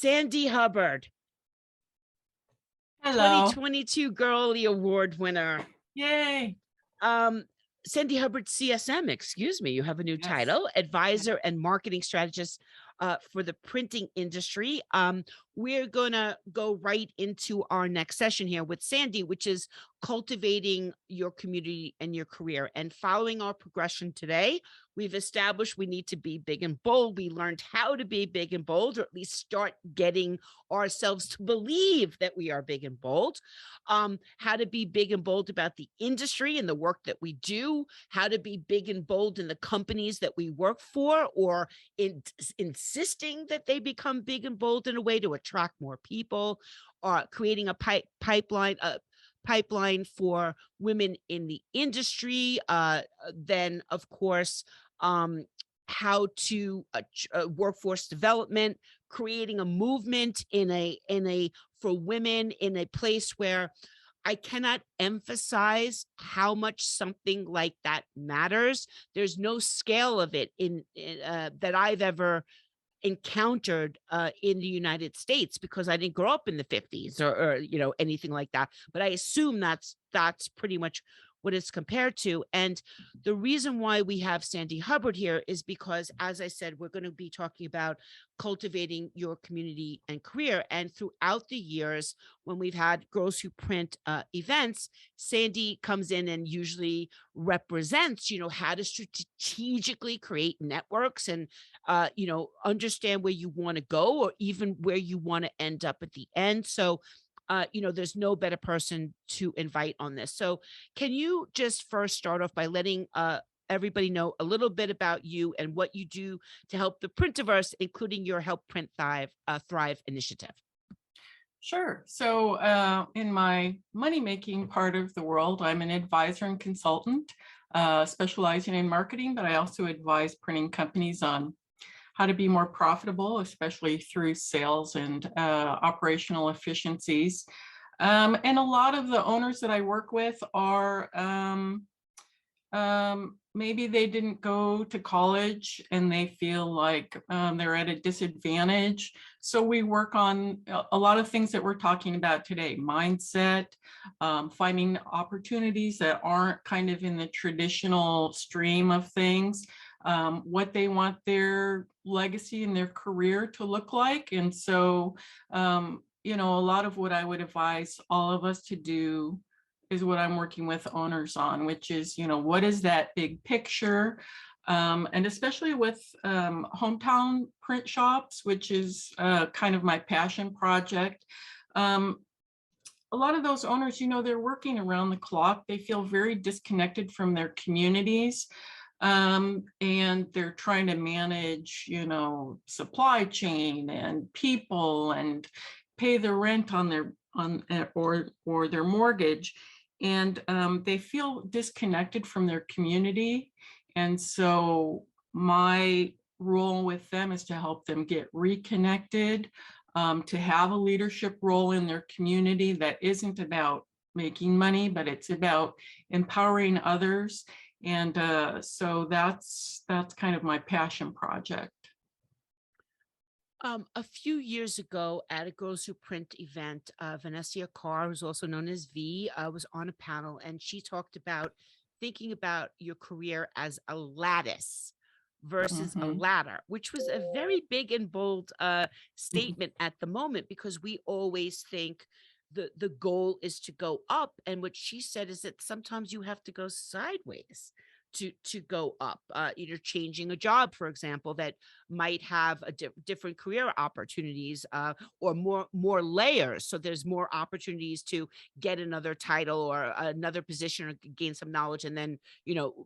Sandy Hubbard, Hello. 2022 Girlie Award winner. Yay. Um, Sandy Hubbard CSM, excuse me, you have a new Yes. title, advisor and marketing strategist for the printing industry. We're gonna go right into our next session here with Sandy, which is cultivating your community and your career. And following our progression today, we've established we need to be big and bold. We learned how to be big and bold, or at least start getting ourselves to believe that we are big and bold. How to be big and bold about the industry and the work that we do, how to be big and bold in the companies that we work for, or insisting that they become big and bold in a way to attract more people, or creating a pipeline for women in the industry. Then, of course, how to workforce development, creating a movement in a for women in a place where I cannot emphasize how much something like that matters. There's no scale of it that I've ever encountered in the United States, because I didn't grow up in the 50s or anything like that. But I assume that's pretty much what it's compared to. And the reason why we have Sandy Hubbard here is because, as I said, we're going to be talking about cultivating your community and career. And throughout the years, when we've had Girls Who Print events, Sandy comes in and usually represents, how to strategically create networks and understand where you want to go, or even where you want to end up at the end. So there's no better person to invite on this. So can you just first start off by letting everybody know a little bit about you and what you do to help the printiverse, including your Help Print Thrive initiative? Sure. So in my money-making part of the world, I'm an advisor and consultant specializing in marketing, but I also advise printing companies on how to be more profitable, especially through sales and operational efficiencies. And a lot of the owners that I work with are maybe they didn't go to college and they feel like they're at a disadvantage. So we work on a lot of things that we're talking about today: mindset, finding opportunities that aren't kind of in the traditional stream of things, what they want their legacy and their career to look like. And so, a lot of what I would advise all of us to do is what I'm working with owners on, which is, what is that big picture? And especially with hometown print shops, which is kind of my passion project. A lot of those owners, they're working around the clock. They feel very disconnected from their communities. And they're trying to manage, supply chain and people and pay the rent on their or their mortgage. And they feel disconnected from their community. And so my role with them is to help them get reconnected, to have a leadership role in their community that isn't about making money, but it's about empowering others. And so that's kind of my passion project. A few years ago at a Girls Who Print event, Vanessa Carr, who's also known as V, was on a panel, and she talked about thinking about your career as a lattice versus a Mhm. ladder, which was a very big and bold statement at the moment, because we always think the goal is to go up. And what she said is that sometimes you have to go sideways to go up. Changing a job, for example, that might have a different career opportunities, or more layers, so there's more opportunities to get another title or another position, or gain some knowledge, and then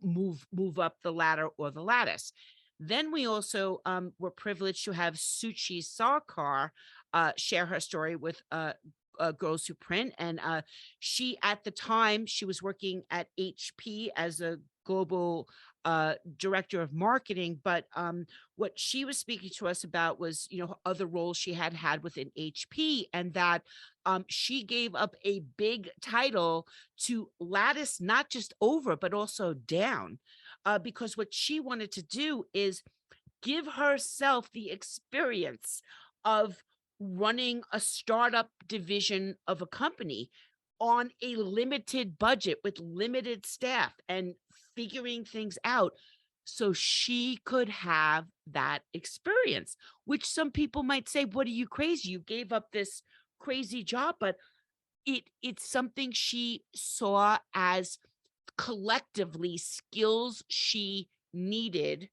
move up the ladder or the lattice. Then we also were privileged to have Suchi Sarkar share her story with Girls Who Print. And she, at the time, she was working at HP as a global director of marketing. But what she was speaking to us about was, other roles she had had within HP, and that she gave up a big title to lattice not just over, but also down, because what she wanted to do is give herself the experience of running a startup division of a company on a limited budget with limited staff and figuring things out so she could have that experience, which some people might say, "What are you crazy? You gave up this crazy job," but it's something she saw as collectively skills she needed.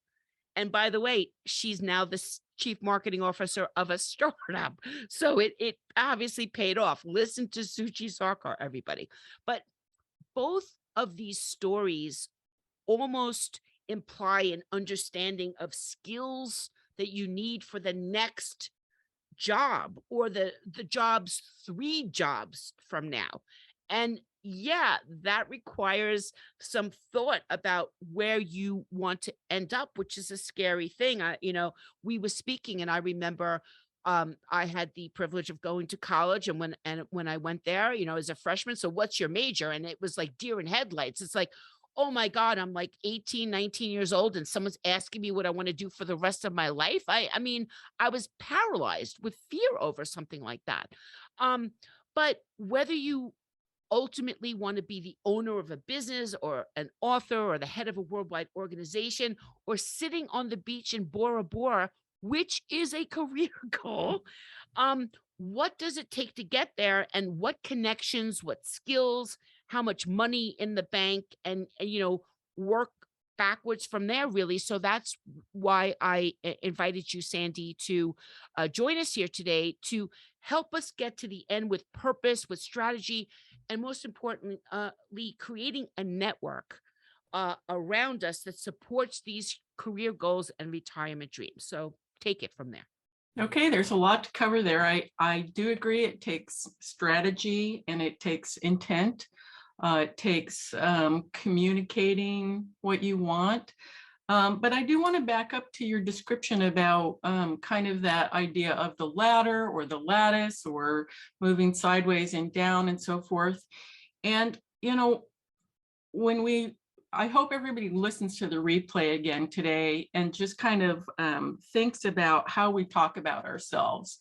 And by the way, she's now the chief marketing officer of a startup. So it obviously paid off. Listen to Suchi Sarkar, everybody. But both of these stories almost imply an understanding of skills that you need for the next job or the job's 3 jobs from now. And yeah, that requires some thought about where you want to end up, which is a scary thing. We were speaking and I remember I had the privilege of going to college and when I went there, as a freshman, so what's your major? And it was like deer in headlights. It's like, oh my God, I'm like 18, 19 years old and someone's asking me what I want to do for the rest of my life. I mean, I was paralyzed with fear over something like that. Um, but whether you ultimately want to be the owner of a business or an author or the head of a worldwide organization or sitting on the beach in Bora Bora, which is a career goal, what does it take to get there and what connections, what skills, how much money in the bank and work backwards from there really. So that's why I invited you, Sandy, to join us here today to help us get to the end with purpose, with strategy, and most importantly, creating a network around us that supports these career goals and retirement dreams. So take it from there. Okay, there's a lot to cover there. I do agree it takes strategy and it takes intent. It takes communicating what you want. But I do want to back up to your description about kind of that idea of the ladder or the lattice or moving sideways and down and so forth. And, I hope everybody listens to the replay again today and just kind of thinks about how we talk about ourselves.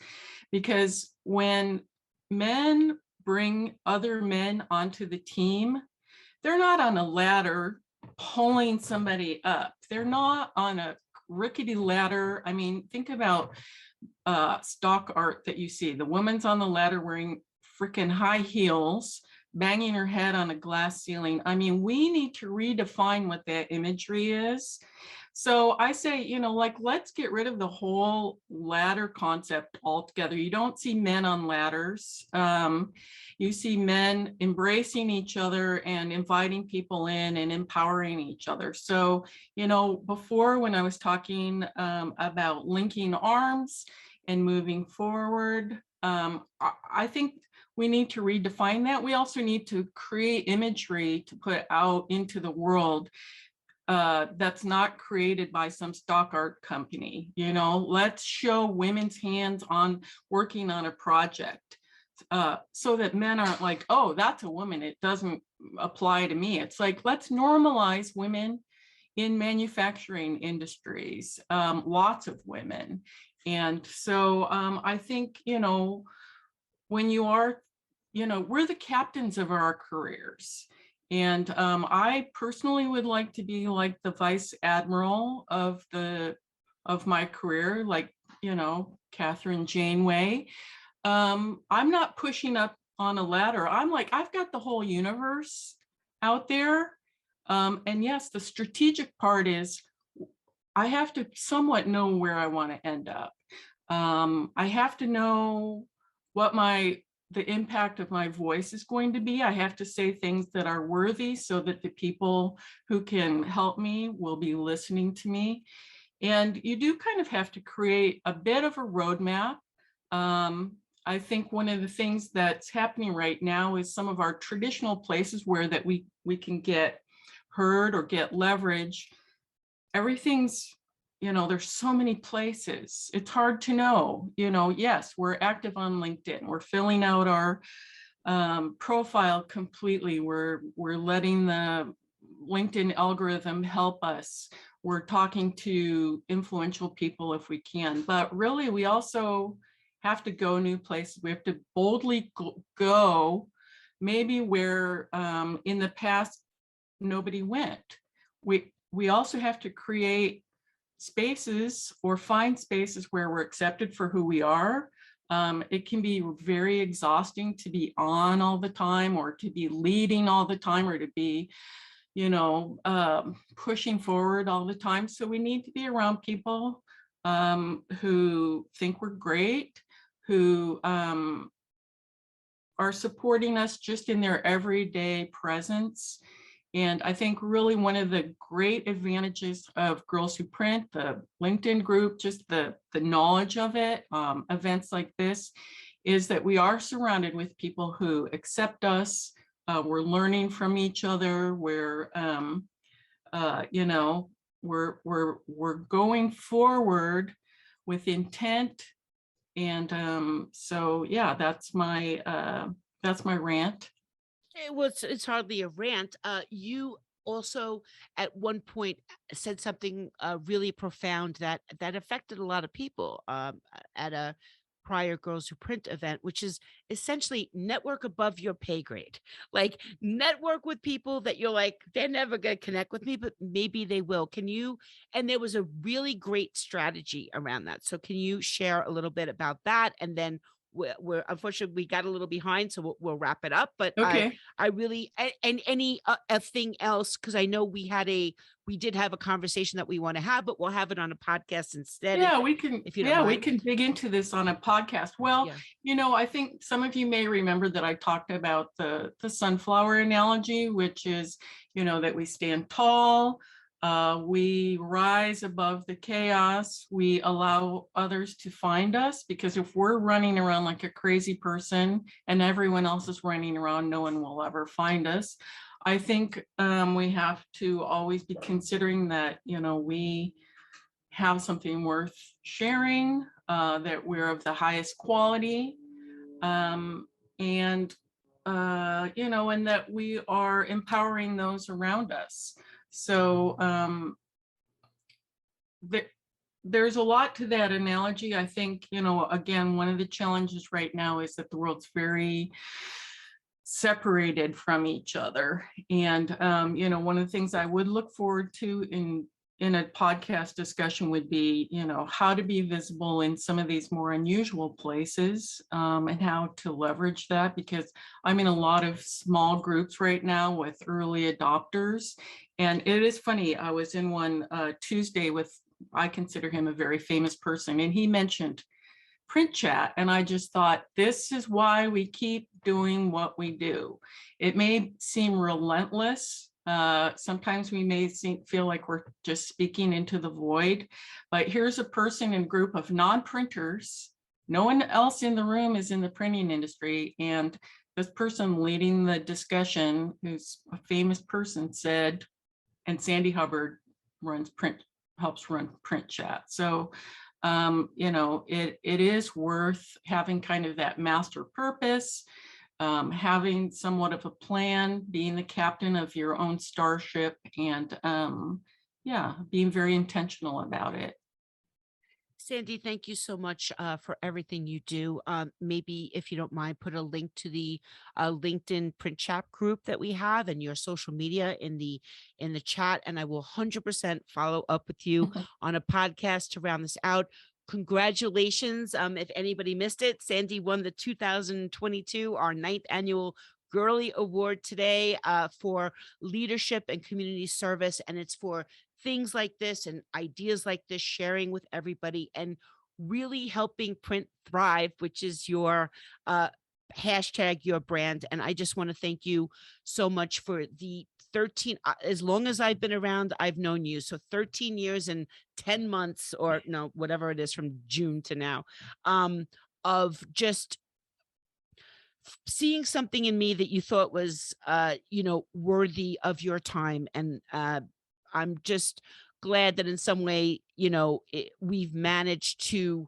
Because when men bring other men onto the team, they're not on a ladder pulling somebody up. They're not on a rickety ladder. I mean, think about stock art that you see. The woman's on the ladder wearing freaking high heels, banging her head on a glass ceiling. I mean, we need to redefine what that imagery is. So I say, let's get rid of the whole ladder concept altogether. You don't see men on ladders. You see men embracing each other and inviting people in and empowering each other. So, before when I was talking about linking arms and moving forward, I think we need to redefine that. We also need to create imagery to put out into the world that's not created by some stock art company. Let's show women's hands on working on a project so that men aren't like, oh, that's a woman, it doesn't apply to me. It's like, let's normalize women in manufacturing industries, lots of women. And so I think, when you are, we're the captains of our careers. And I personally would like to be like the vice admiral of my career, like, Catherine Janeway. I'm not pushing up on a ladder. I'm like, I've got the whole universe out there. And yes, the strategic part is I have to somewhat know where I want to end up. I have to know what the impact of my voice is going to be. I have to say things that are worthy so that the people who can help me will be listening to me. And you do kind of have to create a bit of a roadmap. I think one of the things that's happening right now is some of our traditional places where that we can get heard or get leverage. Everything's, there's so many places. It's hard to know, yes, we're active on LinkedIn. We're filling out our profile completely. We're letting the LinkedIn algorithm help us. We're talking to influential people if we can, but really we also have to go new places. We have to boldly go maybe where in the past nobody went. We also have to create spaces or find spaces where we're accepted for who we are. It can be very exhausting to be on all the time, or to be leading all the time, or to be, pushing forward all the time. So we need to be around people who think we're great, who are supporting us just in their everyday presence. And I think really one of the great advantages of Girls Who Print, the LinkedIn group, just the knowledge of it, events like this, is that we are surrounded with people who accept us. We're learning from each other. We're going forward with intent. And so, yeah, that's my rant. It's hardly a rant. You also at one point said something really profound that affected a lot of people at a prior Girls Who Print event, which is essentially network above your pay grade. Like network with people that you're like, they're never going to connect with me, but maybe they will. Can you? And there was a really great strategy around that. So can you share a little bit about that? And then we're unfortunately we got a little behind, so we'll wrap it up. But Okay. I really and any a thing else, because I know we did have a conversation that we want to have, but we'll have it on a podcast instead Yeah, we can, if you don't yeah, we mind. can dig into this on a podcast. Well, Yeah. I think some of you may remember that I talked about the sunflower analogy, which is, that we stand tall, we rise above the chaos, we allow others to find us, because if we're running around like a crazy person and everyone else is running around, no one will ever find us. I think we have to always be considering that, we have something worth sharing, that we're of the highest quality, and and that we are empowering those around us. So there's a lot to that analogy. I think, again, one of the challenges right now is that the world's very separated from each other. And one of the things I would look forward to in a podcast discussion would be, how to be visible in some of these more unusual places, and how to leverage that, because I'm in a lot of small groups right now with early adopters. And it is funny, I was in one Tuesday with, I consider him a very famous person, and he mentioned print chat. And I just thought, this is why we keep doing what we do. It may seem relentless. Sometimes we may feel like we're just speaking into the void, but here's a person and group of non-printers. No one else in the room is in the printing industry. And this person leading the discussion, who's a famous person, said, and Sandy Hubbard helps run print chat. So it is worth having kind of that master purpose, having somewhat of a plan, being the captain of your own starship, and being very intentional about it. Sandy, thank you so much for everything you do. Maybe if you don't mind, put a link to the LinkedIn print chat group that we have and your social media in the chat, and I will 100% follow up with you on a podcast to round this out. Congratulations! If anybody missed it, Sandy won the 2022, our ninth annual Girly Award today for leadership and community service, and it's for things like this and ideas like this, sharing with everybody and really helping print thrive, which is your hashtag, your brand. And I just want to thank you so much for the 13, as long as I've been around, I've known you. So 13 years and 10 months, or no, whatever it is from June to now, of just seeing something in me that you thought was, worthy of your time. And I'm just glad that in some way, we've managed to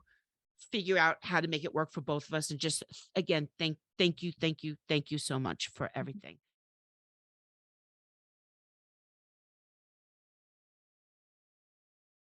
figure out how to make it work for both of us. And just again, thank you so much for everything.